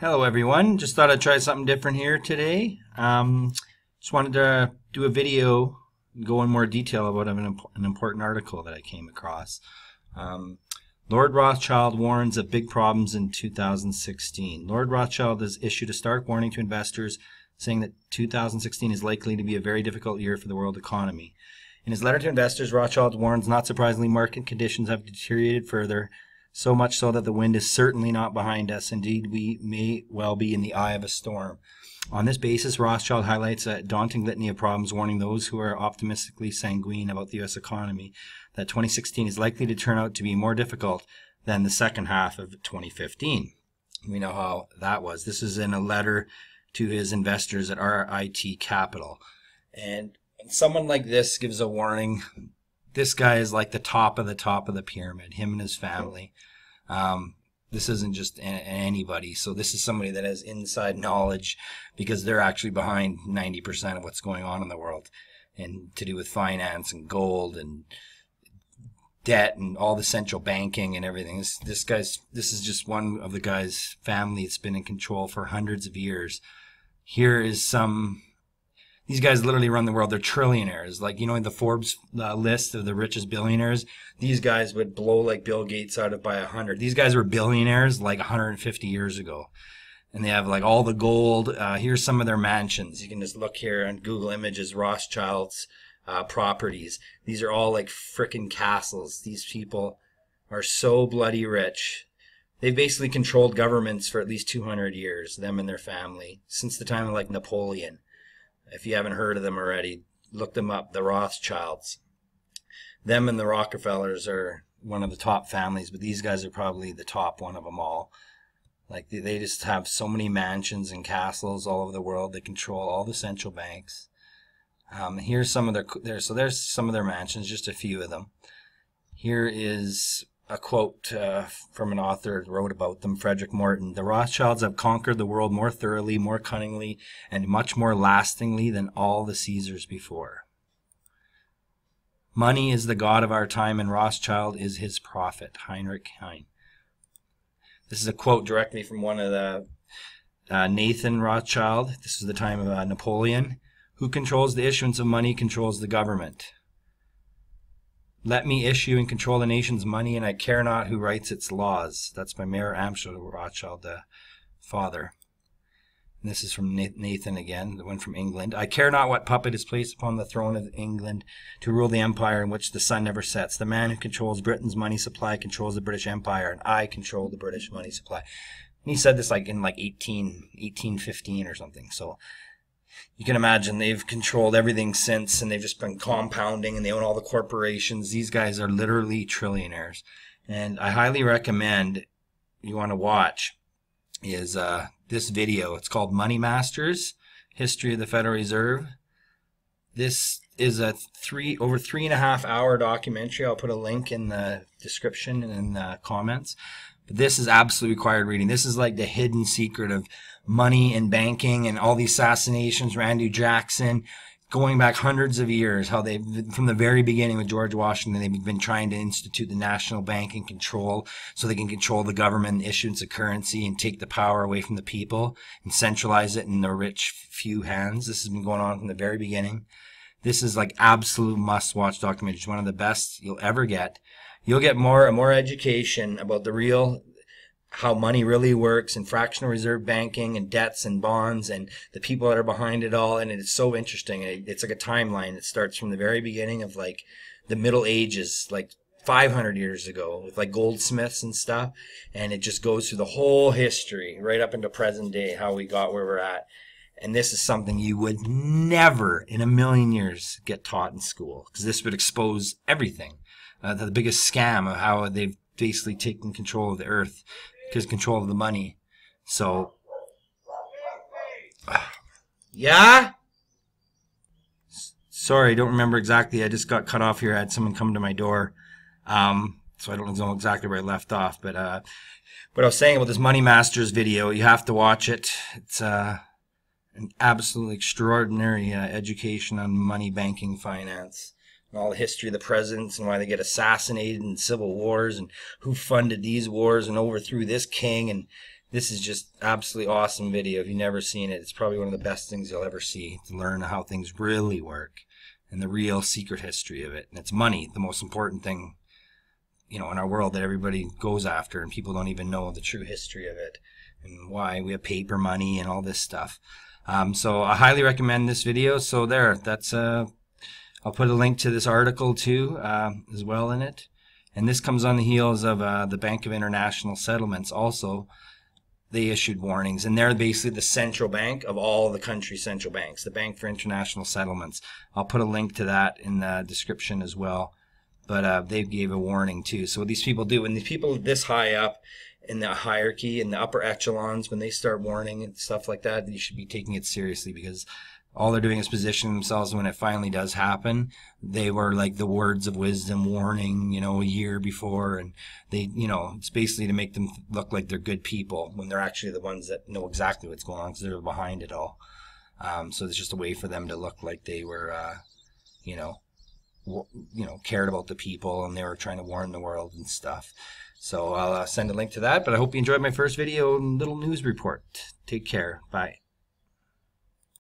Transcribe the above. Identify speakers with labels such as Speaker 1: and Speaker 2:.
Speaker 1: Hello everyone, just thought I'd try something different here today. Just wanted to do a video, go in more detail about an important article that I came across. Lord Rothschild warns of big problems in 2016. Lord Rothschild has issued a stark warning to investors, saying that 2016 is likely to be a very difficult year for the world economy. In his letter to investors, Rothschild warns, not surprisingly, market conditions have deteriorated further, so much so that the wind is certainly not behind us. Indeed, we may well be in the eye of a storm. On this basis, Rothschild highlights a daunting litany of problems, warning those who are optimistically sanguine about the U.S. economy that 2016 is likely to turn out to be more difficult than the second half of 2015. We know how that was. This is in a letter to his investors at RIT Capital. And someone like this gives a warning. This guy is like the top of the pyramid, him and his family. This isn't just anybody. So this is somebody that has inside knowledge, because they're actually behind 90% of what's going on in the world, and to do with finance and gold and debt and all the central banking and everything. This is just one of the guy's family that's been in control for hundreds of years. Here is these guys literally run the world. They're trillionaires. Like, you know, in the Forbes list of the richest billionaires, these guys would blow like Bill Gates out of by 100. These guys were billionaires like 150 years ago. And they have like all the gold. Here's some of their mansions. You can just look here on Google Images, Rothschild's properties. These are all like frickin' castles. These people are so bloody rich. They've basically controlled governments for at least 200 years, them and their family, since the time of like Napoleon. If you haven't heard of them already, look them up, the Rothschilds. Them and the Rockefellers are one of the top families, but these guys are probably the top one of them all. Like, they just have so many mansions and castles all over the world. They control all the central banks. Here's some of there's some of their mansions, just a few of them. Here is a quote from an author who wrote about them, Frederick Morton. The Rothschilds have conquered the world more thoroughly, more cunningly, and much more lastingly than all the Caesars before. Money is the god of our time, and Rothschild is his prophet. Heinrich Heine. This is a quote directly from one of the Nathan Rothschild. This is the time of Napoleon. Who controls the issuance of money controls the government. Let me issue and control the nation's money, and I care not who writes its laws. That's by Mayor Amschel Rothschild, the father. And this is from Nathan again, the one from England. I care not what puppet is placed upon the throne of England to rule the empire in which the sun never sets. The man who controls Britain's money supply controls the British Empire, and I control the British money supply. And he said this like in like 1815 or something. So you can imagine they've controlled everything since, and they've just been compounding, and they own all the corporations. These guys are literally trillionaires. And I highly recommend, you want to watch, is this video. It's called Money Masters, History of the Federal Reserve. This is a over 3.5 hour documentary. I'll put a link in the description and in the comments. But this is absolutely required reading. This is like the hidden secret of money and banking and all these assassinations, Randy Jackson, going back hundreds of years, how they, from the very beginning with George Washington, they've been trying to institute the national banking control so they can control the government and issuance of currency and take the power away from the people and centralize it in the rich few hands. This has been going on from the very beginning. This is like absolute must-watch documentary. It's one of the best you'll ever get. You'll get more and more education about the real, how money really works, and fractional reserve banking and debts and bonds and the people that are behind it all. And it's so interesting. It's like a timeline. It starts from the very beginning of like the Middle Ages, like 500 years ago, with like goldsmiths and stuff. And it just goes through the whole history right up into present day, how we got where we're at. And this is something you would never in a million years get taught in school, because this would expose everything. The biggest scam of how they've basically taken control of the earth, because control of the money. So, yeah? Sorry, I don't remember exactly. I just got cut off here. I had someone come to my door. So I don't know exactly where I left off. But what I was saying about this Money Masters video, you have to watch it. It's an absolutely extraordinary education on money, banking, finance, and all the history of the presidents and why they get assassinated in civil wars and who funded these wars and overthrew this king. And This is just absolutely awesome video. If you've never seen it, it's probably one of the best things you'll ever see to learn how things really work and the real secret history of it. And it's money, the most important thing, in our world that everybody goes after, and people don't even know the true history of it and why we have paper money and all this stuff. So I highly recommend this video. So that's I'll put a link to this article too as well in it. And this comes on the heels of the Bank of International Settlements also. They issued warnings, and they're basically the central bank of all the country's central banks, the Bank for International Settlements. I'll put a link to that in the description as well. But they gave a warning too. So what these people do, when these people this high up in the hierarchy, in the upper echelons, when they start warning and stuff like that, you should be taking it seriously, because all they're doing is positioning themselves when it finally does happen. They were like the words of wisdom warning, a year before, and they, it's basically to make them look like they're good people when they're actually the ones that know exactly what's going on because they're behind it all. So it's just a way for them to look like they were, cared about the people, and they were trying to warn the world and stuff. So I'll send a link to that, but I hope you enjoyed my first video and little news report. Take care. Bye.